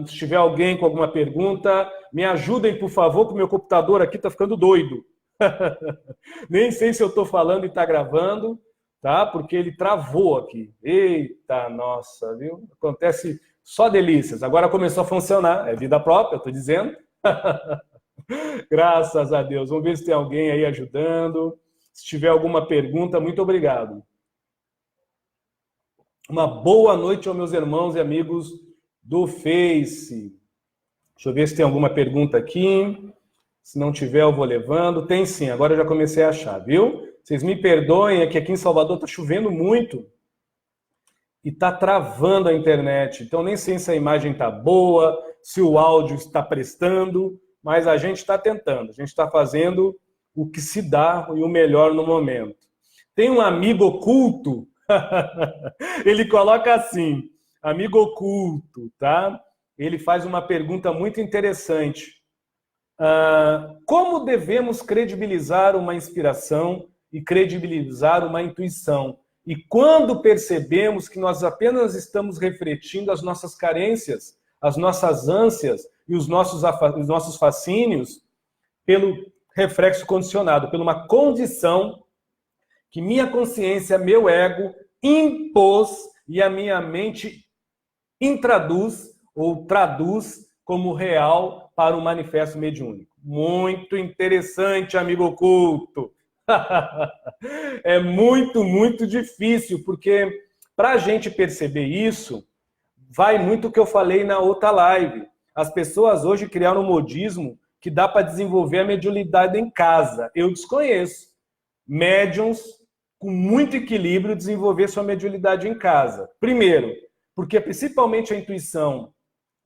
Se tiver alguém com alguma pergunta, me ajudem, por favor, que o meu computador aqui está ficando doido. Nem sei se eu estou falando e está gravando, tá? Porque ele travou aqui. Eita, nossa, viu? Acontece só delícias. Agora começou a funcionar. É vida própria, eu estou dizendo. Graças a Deus. Vamos ver se tem alguém aí ajudando. Se tiver alguma pergunta, muito obrigado. Uma boa noite aos meus irmãos e amigos do Face. Deixa eu ver se tem alguma pergunta aqui. Se não tiver, eu vou levando. Tem sim, agora eu já comecei a achar, viu? Vocês me perdoem, é que aqui em Salvador está chovendo muito e está travando a internet. Então nem sei se a imagem está boa, se o áudio está prestando, mas a gente está tentando. A gente está fazendo o que se dá e o melhor no momento. Tem um amigo oculto, ele coloca assim, amigo oculto, tá? Ele faz uma pergunta muito interessante. Como devemos credibilizar uma inspiração e credibilizar uma intuição? E quando percebemos que nós apenas estamos refletindo as nossas carências, as nossas ânsias e os nossos fascínios pelo reflexo condicionado, por uma condição que minha consciência, meu ego, impôs e a minha mente intraduz ou traduz como real para o manifesto mediúnico. Muito interessante, amigo oculto. É muito, muito difícil, porque para a gente perceber isso, vai muito o que eu falei na outra live. As pessoas hoje criaram um modismo que dá para desenvolver a mediunidade em casa. Eu desconheço médiums com muito equilíbrio desenvolver sua mediunidade em casa. Primeiro, porque principalmente a intuição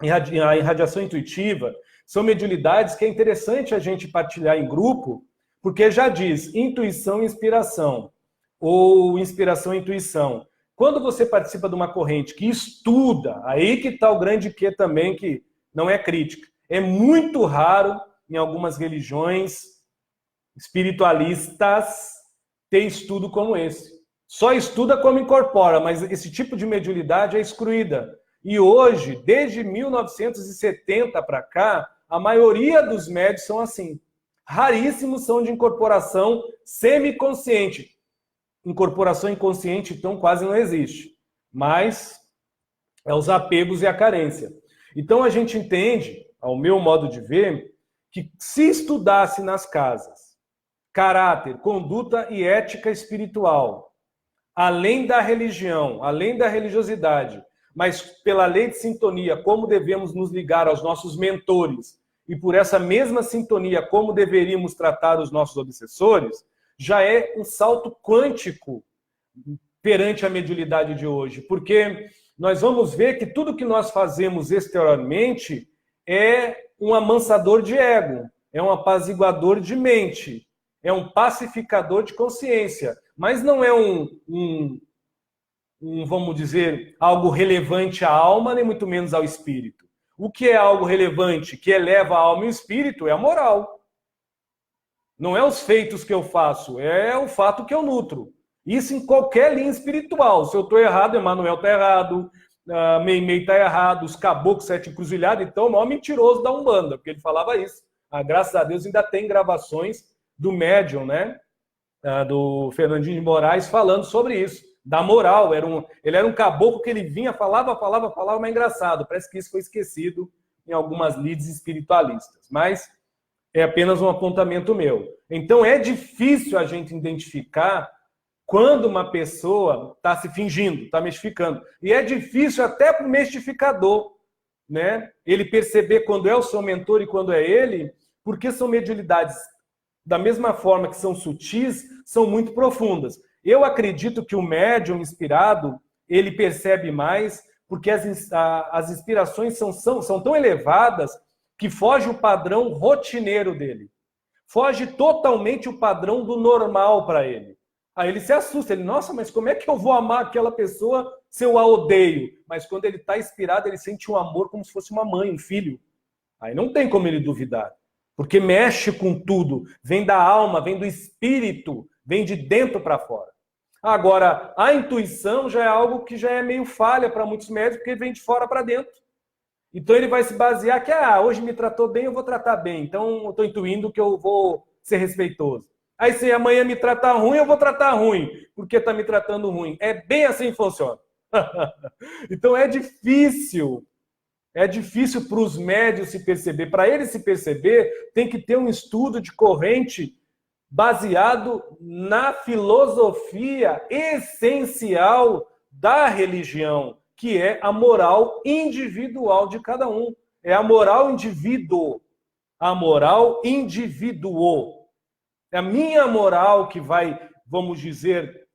e a irradiação intuitiva são mediunidades que é interessante a gente partilhar em grupo, porque já diz intuição e inspiração, ou inspiração e intuição. Quando você participa de uma corrente que estuda, aí que está o grande quê também, que não é crítica. É muito raro em algumas religiões espiritualistas ter estudo como esse. Só estuda como incorpora, mas esse tipo de mediunidade é excluída. E hoje, desde 1970 para cá, a maioria dos médios são assim. Raríssimos são de incorporação semiconsciente. Incorporação inconsciente, então, quase não existe. Mas é os apegos e a carência. Então, a gente entende, ao meu modo de ver, que se estudasse nas casas caráter, conduta e ética espiritual, além da religião, além da religiosidade, mas pela lei de sintonia, como devemos nos ligar aos nossos mentores, e por essa mesma sintonia, como deveríamos tratar os nossos obsessores, já é um salto quântico perante a mediunidade de hoje. Porque nós vamos ver que tudo que nós fazemos exteriormente é um amansador de ego, é um apaziguador de mente, é um pacificador de consciência, mas não é vamos dizer, algo relevante à alma, nem muito menos ao espírito. O que é algo relevante, que eleva a alma e o espírito, é a moral. Não é os feitos que eu faço, é o fato que eu nutro. Isso em qualquer linha espiritual. Se eu estou errado, Emmanuel está errado, Meimei está errado, os caboclos sete encruzilhados, então o maior mentiroso da Umbanda, porque ele falava isso. Graças a Deus ainda tem gravações do médium, né? Do Fernandinho de Moraes, falando sobre isso, da moral. Ele era um caboclo que ele vinha, falava, mas engraçado. Parece que isso foi esquecido em algumas lides espiritualistas. Mas é apenas um apontamento meu. Então é difícil a gente identificar quando uma pessoa está se fingindo, está mistificando. E é difícil até para o mistificador, né? Ele perceber quando é o seu mentor e quando é ele, porque são mediunidades, da mesma forma que são sutis, são muito profundas. Eu acredito que o médium inspirado, ele percebe mais, porque as inspirações são tão elevadas que foge o padrão rotineiro dele. Foge totalmente o padrão do normal para ele. Aí ele se assusta, ele, nossa, mas como é que eu vou amar aquela pessoa se eu a odeio? Mas quando ele está inspirado, ele sente um amor como se fosse uma mãe, um filho. Aí não tem como ele duvidar. Porque mexe com tudo, vem da alma, vem do espírito, vem de dentro para fora. Agora, a intuição já é algo que já é meio falha para muitos médicos, porque vem de fora para dentro. Então ele vai se basear que, hoje me tratou bem, eu vou tratar bem. Então eu estou intuindo que eu vou ser respeitoso. Aí se amanhã me tratar ruim, eu vou tratar ruim, porque está me tratando ruim. É bem assim que funciona. Então é difícil para os médios se perceber. Para ele se perceber, tem que ter um estudo de corrente baseado na filosofia essencial da religião, que é a moral individual de cada um. É a moral indivíduo. A moral indivíduo. É a minha moral que vai, vamos dizer,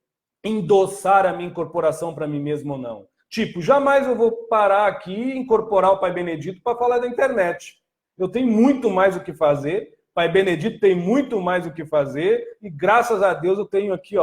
endossar a minha incorporação para mim mesmo ou não. Tipo, jamais eu vou parar aqui e incorporar o Pai Benedito para falar da internet. Eu tenho muito mais o que fazer, Pai Benedito tem muito mais o que fazer, e graças a Deus eu tenho aqui,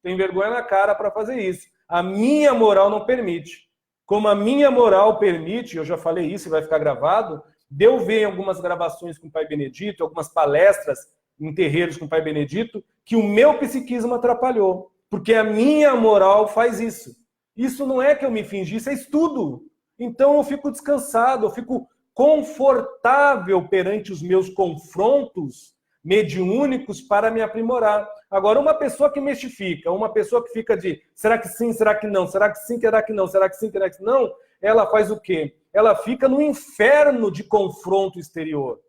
tem vergonha na cara para fazer isso. A minha moral não permite. Como a minha moral permite, eu já falei isso e vai ficar gravado, deu ver em algumas gravações com o Pai Benedito, algumas palestras em terreiros com o Pai Benedito, que o meu psiquismo atrapalhou. Porque a minha moral faz isso. Isso não é que eu me fingi, isso é estudo. Então eu fico descansado, eu fico confortável perante os meus confrontos mediúnicos para me aprimorar. Agora, uma pessoa que mistifica, uma pessoa que fica de será que sim, será que não, será que sim, será que não, será que sim, será que não, ela faz o quê? Ela fica no inferno de confronto exterior.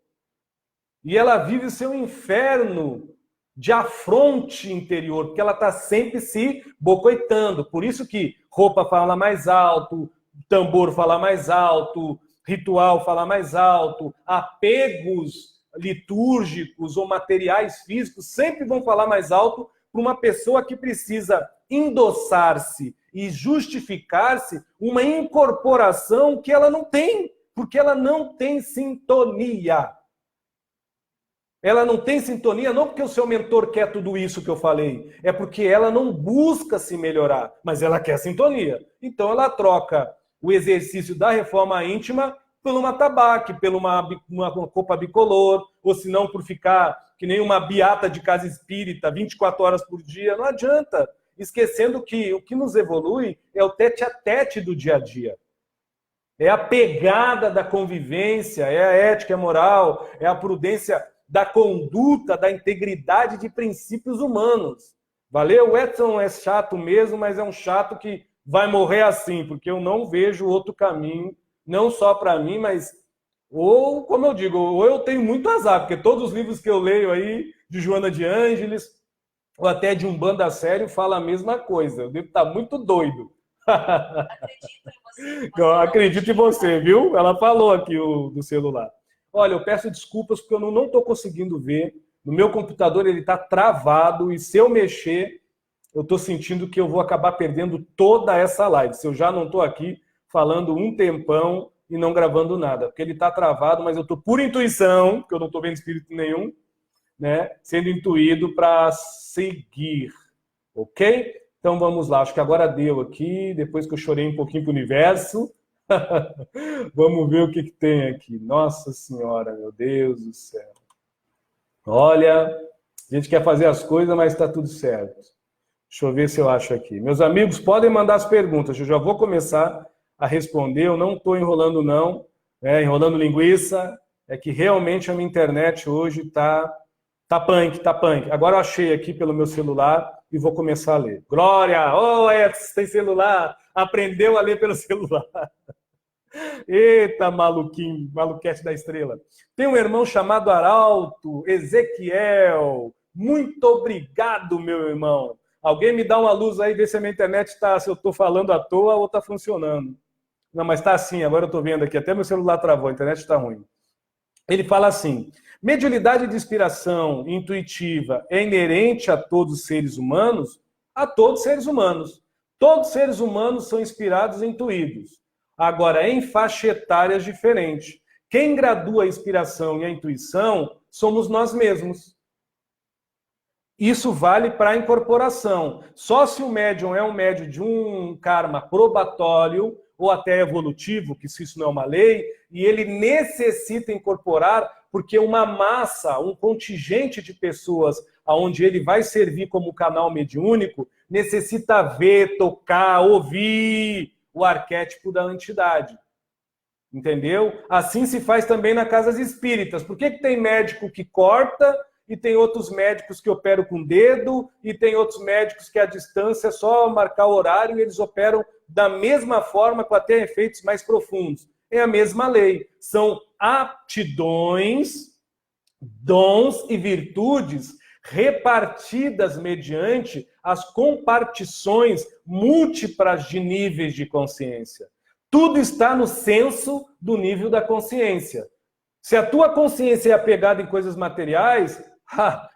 E ela vive o seu inferno de afronte interior, porque ela está sempre se bocoitando. Por isso que roupa fala mais alto, tambor fala mais alto, ritual fala mais alto, apegos litúrgicos ou materiais físicos sempre vão falar mais alto para uma pessoa que precisa endossar-se e justificar-se uma incorporação que ela não tem, porque ela não tem sintonia. Ela não tem sintonia não porque o seu mentor quer tudo isso que eu falei, é porque ela não busca se melhorar, mas ela quer sintonia. Então ela troca o exercício da reforma íntima por uma tabaque, por uma copa bicolor, ou se não por ficar que nem uma beata de casa espírita 24 horas por dia. Não adianta, esquecendo que o que nos evolui é o tete-a-tete do dia a dia. É a pegada da convivência, é a ética, é a moral, é a prudência da conduta, da integridade de princípios humanos. Valeu? O Edson é chato mesmo, mas é um chato que vai morrer assim, porque eu não vejo outro caminho, não só para mim, mas, ou, como eu digo, ou eu tenho muito azar, porque todos os livros que eu leio aí, de Joana de Ângeles, ou até de Umbanda Sério, fala a mesma coisa. Eu devo estar muito doido. Acredito em você, viu? Ela falou aqui do celular. Olha, eu peço desculpas porque eu não estou conseguindo ver. No meu computador ele está travado e se eu mexer, eu estou sentindo que eu vou acabar perdendo toda essa live. Se eu já não estou aqui falando um tempão e não gravando nada. Porque ele está travado, mas eu estou por intuição, porque eu não estou vendo espírito nenhum, né, sendo intuído para seguir. Ok? Então vamos lá. Acho que agora deu aqui, depois que eu chorei um pouquinho para o universo. Vamos ver o que tem aqui. Nossa Senhora, meu Deus do céu. Olha, a gente quer fazer as coisas, mas está tudo certo. Deixa eu ver se eu acho aqui. Meus amigos, podem mandar as perguntas. Eu já vou começar a responder. Eu não estou enrolando, não. Enrolando linguiça. É que realmente a minha internet hoje está punk, tá punk. Agora eu achei aqui pelo meu celular e vou começar a ler. Glória! Oh, Edson, tem celular. Aprendeu a ler pelo celular. Eita, maluquinho, maluquete da estrela. Tem um irmão chamado Arauto, Ezequiel. Muito obrigado, meu irmão. Alguém me dá uma luz aí, vê se a minha internet está, se eu estou falando à toa ou está funcionando. Não, mas está assim, agora eu estou vendo aqui, até meu celular travou, a internet está ruim. Ele fala assim, mediunidade de inspiração intuitiva é inerente a todos os seres humanos? A todos os seres humanos. Todos os seres humanos são inspirados e intuídos. Agora, em faixa etárias diferentes. Quem gradua a inspiração e a intuição somos nós mesmos. Isso vale para a incorporação. Só se o médium é um médium de um karma probatório ou até evolutivo, que isso não é uma lei, e ele necessita incorporar porque uma massa, um contingente de pessoas aonde ele vai servir como canal mediúnico, necessita ver, tocar, ouvir o arquétipo da entidade. Entendeu? Assim se faz também nas casas espíritas. Por que tem médico que corta e tem outros médicos que operam com dedo e tem outros médicos que à distância é só marcar o horário e eles operam da mesma forma com até efeitos mais profundos? É a mesma lei. São aptidões, dons e virtudes repartidas mediante as compartições múltiplas de níveis de consciência. Tudo está no senso do nível da consciência. Se a tua consciência é apegada em coisas materiais,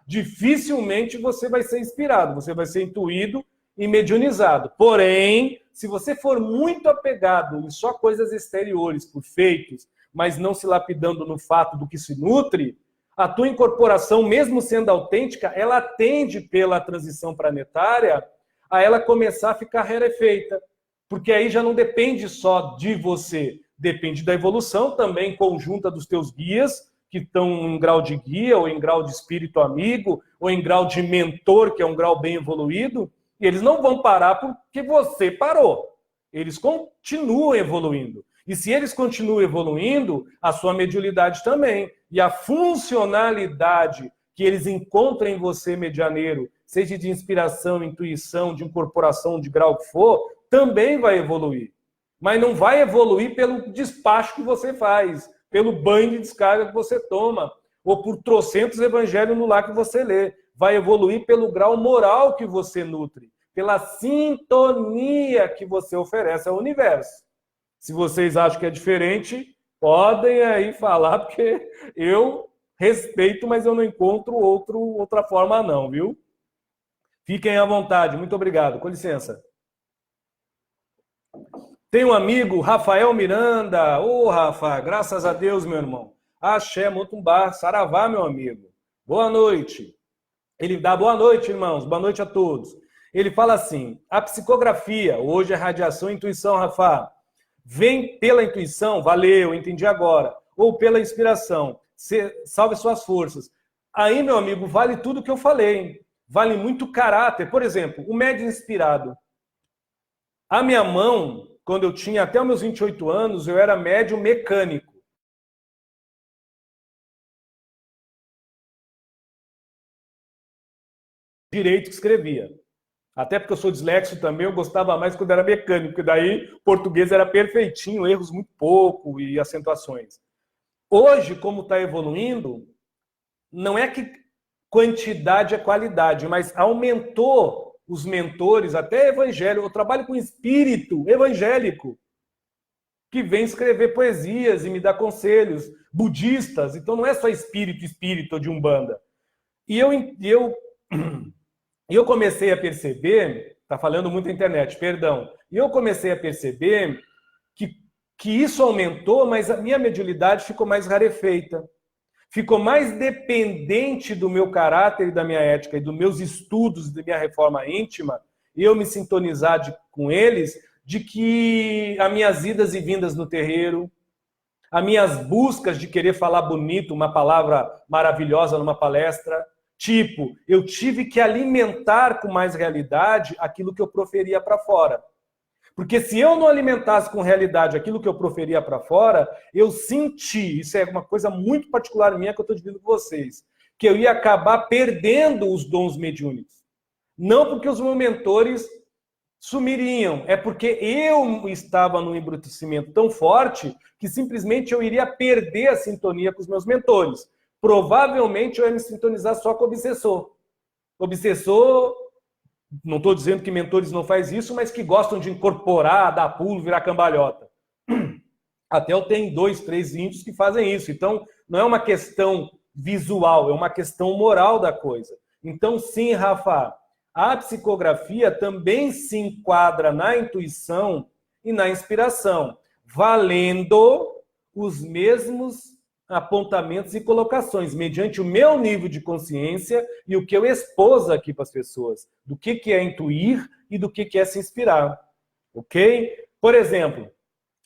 dificilmente você vai ser inspirado, você vai ser intuído e mediunizado. Porém, se você for muito apegado em só coisas exteriores, por feitos, mas não se lapidando no fato do que se nutre, a tua incorporação, mesmo sendo autêntica, ela tende, pela transição planetária, a ela começar a ficar rarefeita. Porque aí já não depende só de você, depende da evolução também conjunta dos teus guias, que estão em grau de guia, ou em grau de espírito amigo, ou em grau de mentor, que é um grau bem evoluído, e eles não vão parar porque você parou. Eles continuam evoluindo. E se eles continuam evoluindo, a sua mediunidade também. E a funcionalidade que eles encontram em você, medianeiro, seja de inspiração, intuição, de incorporação, de grau que for, também vai evoluir. Mas não vai evoluir pelo despacho que você faz, pelo banho de descarga que você toma, ou por trocentos evangelhos no lar que você lê. Vai evoluir pelo grau moral que você nutre, pela sintonia que você oferece ao universo. Se vocês acham que é diferente, podem aí falar, porque eu respeito, mas eu não encontro outra forma não, viu? Fiquem à vontade. Muito obrigado. Com licença. Tem um amigo, Rafael Miranda. Ô, Rafa, graças a Deus, meu irmão. Axé, Motumbá, Saravá, meu amigo. Boa noite. Ele dá boa noite, irmãos. Boa noite a todos. Ele fala assim, a psicografia, hoje é radiação e intuição, Rafa. Vem pela intuição, valeu, entendi agora. Ou pela inspiração, salve suas forças. Aí, meu amigo, vale tudo que eu falei. Vale muito caráter. Por exemplo, o médium inspirado. A minha mão, quando eu tinha até os meus 28 anos, eu era médium mecânico. Direito que escrevia. Até porque eu sou dislexo também, eu gostava mais quando era mecânico, porque daí português era perfeitinho, erros muito pouco e acentuações. Hoje, como está evoluindo, não é que quantidade é qualidade, mas aumentou os mentores, até evangélico. Eu trabalho com espírito evangélico, que vem escrever poesias e me dar conselhos, budistas. Então não é só espírito de Umbanda. E eu comecei a perceber, tá falando muito na internet, perdão. E eu comecei a perceber que isso aumentou, mas a minha mediunidade ficou mais rarefeita. Ficou mais dependente do meu caráter e da minha ética e dos meus estudos, da minha reforma íntima, e eu me sintonizar com eles, de que as minhas idas e vindas no terreiro, as minhas buscas de querer falar bonito, uma palavra maravilhosa numa palestra, tipo, eu tive que alimentar com mais realidade aquilo que eu proferia para fora. Porque se eu não alimentasse com realidade aquilo que eu proferia para fora, eu senti, isso é uma coisa muito particular minha que eu estou dividindo com vocês, que eu ia acabar perdendo os dons mediúnicos. Não porque os meus mentores sumiriam, é porque eu estava num embrutecimento tão forte que simplesmente eu iria perder a sintonia com os meus mentores. Provavelmente eu ia me sintonizar só com o obsessor. Obsessor, não estou dizendo que mentores não faz isso, mas que gostam de incorporar, dar pulo, virar cambalhota. Até eu tenho 2, 3 índios que fazem isso. Então, não é uma questão visual, é uma questão moral da coisa. Então, sim, Rafa, a psicografia também se enquadra na intuição e na inspiração, valendo os mesmos apontamentos e colocações, mediante o meu nível de consciência e o que eu expus aqui para as pessoas, do que é intuir e do que é se inspirar, ok? Por exemplo,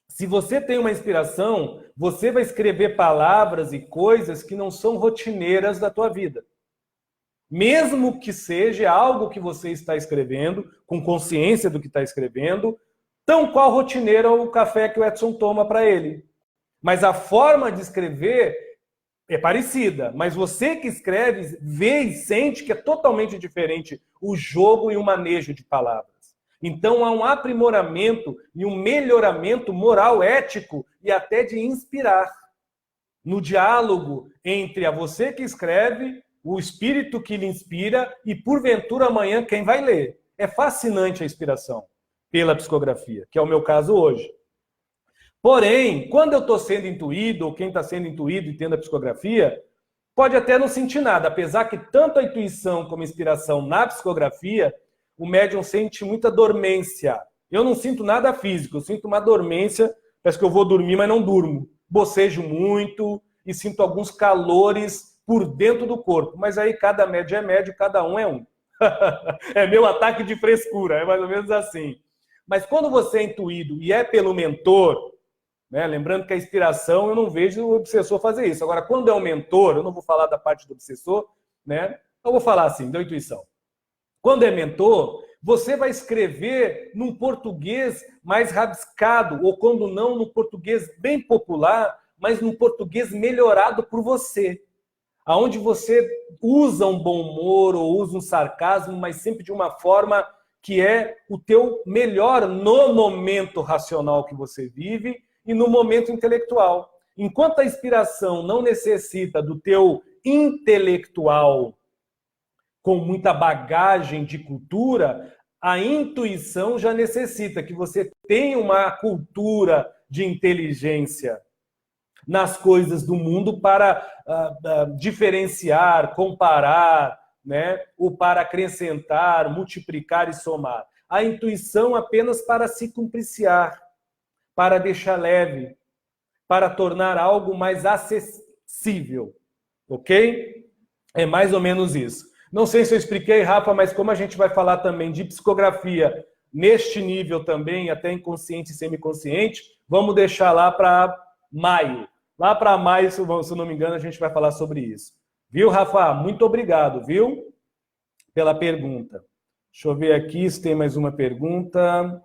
se você tem uma inspiração, você vai escrever palavras e coisas que não são rotineiras da tua vida. Mesmo que seja algo que você está escrevendo, com consciência do que está escrevendo, tão qual rotineiro é o café que o Edson toma para ele. Mas a forma de escrever é parecida, mas você que escreve vê e sente que é totalmente diferente o jogo e o manejo de palavras. Então há um aprimoramento e um melhoramento moral, ético e até de inspirar no diálogo entre a você que escreve, o espírito que lhe inspira e, porventura, amanhã quem vai ler. É fascinante a inspiração pela psicografia, que é o meu caso hoje. Porém, quando eu estou sendo intuído, ou quem está sendo intuído e tendo a psicografia, pode até não sentir nada, apesar que tanto a intuição como a inspiração na psicografia, o médium sente muita dormência. Eu não sinto nada físico, eu sinto uma dormência, parece que eu vou dormir, mas não durmo. Bocejo muito e sinto alguns calores por dentro do corpo. Mas aí cada médio é médio, cada um é um. É meu ataque de frescura, é mais ou menos assim. Mas quando você é intuído e é pelo mentor, né, lembrando que a inspiração eu não vejo o obsessor fazer isso. Agora, quando é um mentor, eu não vou falar da parte do obsessor, né? Eu vou falar assim, da intuição. Quando é mentor, você vai escrever num português mais rabiscado, ou quando não, no português bem popular, mas num português melhorado por você. Aonde você usa um bom humor ou usa um sarcasmo, mas sempre de uma forma que é o teu melhor no momento racional que você vive e no momento intelectual. Enquanto a inspiração não necessita do teu intelectual com muita bagagem de cultura, a intuição já necessita que você tenha uma cultura de inteligência nas coisas do mundo para diferenciar, comparar, né? Ou para acrescentar, multiplicar e somar. A intuição apenas para se cumpriciar, para deixar leve, para tornar algo mais acessível. Ok? É mais ou menos isso. Não sei se eu expliquei, Rafa, mas como a gente vai falar também de psicografia neste nível também, até inconsciente e semiconsciente, vamos deixar lá para maio. Lá para maio, se eu não me engano, a gente vai falar sobre isso. Viu, Rafa? Muito obrigado, viu? Pela pergunta. Deixa eu ver aqui se tem mais uma pergunta.